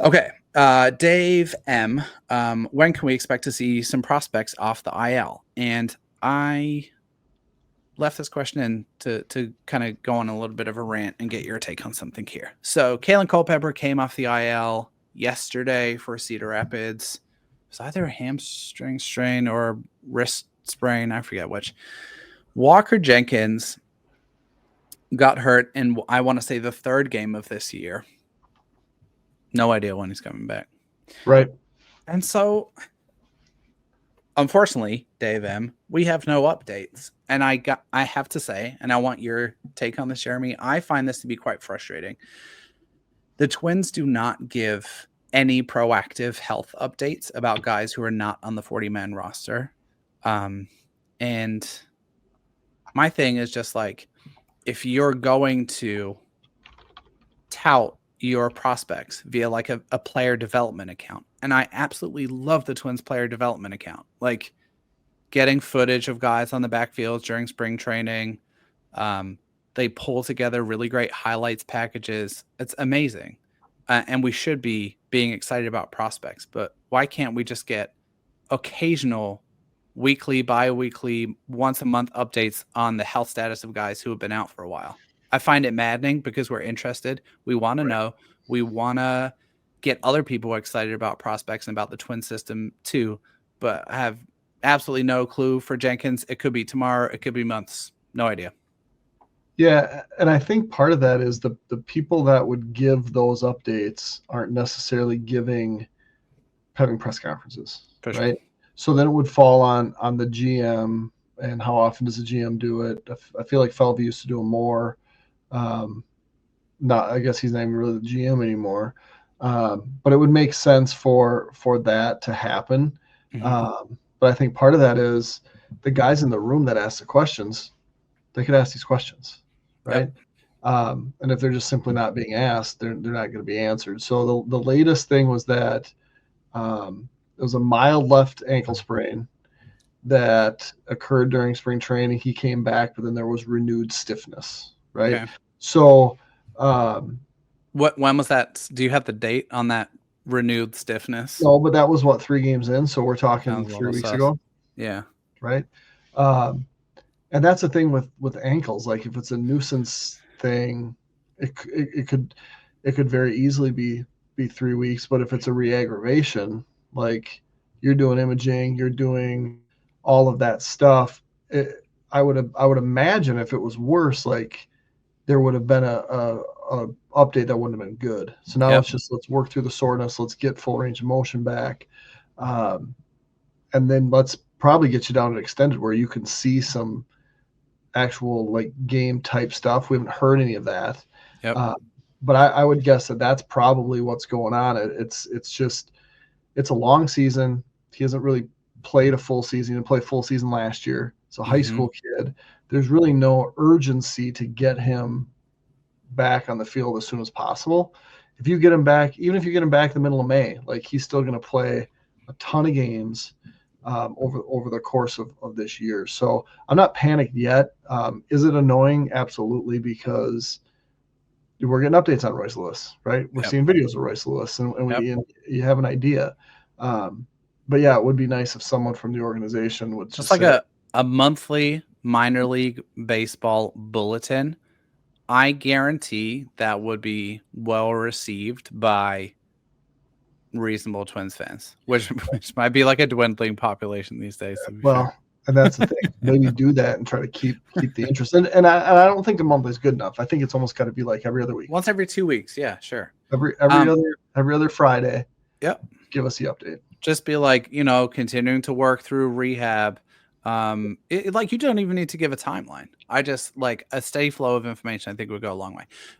Okay. Dave M. When can we expect to see some prospects off the IL? And I left this question in to kind of go on a little bit of a rant and get your take on something here. So Kalen Culpepper came off the IL yesterday for Cedar Rapids. It was either a hamstring strain or wrist sprain. I forget which. Walker Jenkins got hurt in, I want to say, the third game of this year. No idea when he's coming back. Right. And so, unfortunately, Dave M., we have no updates. And I have to say, and I want your take on this, Jeremy, I find this to be quite frustrating. The Twins do not give any proactive health updates about guys who are not on the 40-man roster. And my thing is just like, if you're going to tout your prospects via like a player development account, and I absolutely love the Twins player development account, like getting footage of guys on the backfield during spring training. They pull together really great highlights packages. It's amazing. And we should be being excited about prospects, but why can't we just get occasional weekly, bi-weekly, once a month updates on the health status of guys who have been out for a while? I find it maddening because we're interested. We want to know. We want to get other people excited about prospects and about the Twin system too, but I have absolutely no clue for Jenkins. It could be tomorrow. It could be months. No idea. Yeah, and I think part of that is the people that would give those updates aren't necessarily having press conferences, right? So then it would fall on the GM, and how often does the GM do it? I feel like Felvey used to do it more. I guess he's not even really the GM anymore. But it would make sense for that to happen. Mm-hmm. But I think part of that is the guys in the room that ask the questions, they could ask these questions, right? Yep. And if they're just simply not being asked, they're not going to be answered. So the latest thing was that it was a mild left ankle sprain that occurred during spring training. He came back, but then there was renewed stiffness, right? Okay. So when was that? Do you have the date on that renewed stiffness? No, but that was 3 games in, so we're talking 3 weeks ago. Yeah. Right. And that's the thing with ankles. Like if it's a nuisance thing, it could very easily be 3 weeks. But if it's a re-aggravation, like you're doing imaging, you're doing all of that stuff. I would imagine if it was worse, like there would have been a update that wouldn't have been good. So now let's work through the soreness. Let's get full range of motion back. And then let's probably get you down to extended where you can see some actual like game type stuff. We haven't heard any of that. Yep. But I would guess that that's probably what's going on. It's a long season. He hasn't really played a full season. He didn't play full season last year. It's a high school kid. There's really no urgency to get him back on the field as soon as possible. If you get him back, even if you get him back in the middle of May, like he's still going to play a ton of games over the course of this year. So I'm not panicked yet. Is it annoying? Absolutely, because we're getting updates on Royce Lewis, right? We're seeing videos of Royce Lewis, and you have an idea. But yeah, it would be nice if someone from the organization would just like a monthly minor league baseball bulletin. I guarantee that would be well received by reasonable Twins fans, which might be like a dwindling population these days. Well, and that's the thing. Maybe do that and try to keep the interest. And I don't think a month is good enough. I think it's almost got to be like every other week. Once every 2 weeks, yeah, sure. Every other Friday. Yep. Give us the update. Just be like, continuing to work through rehab. Like you don't even need to give a timeline. I just like a steady flow of information, I think would go a long way.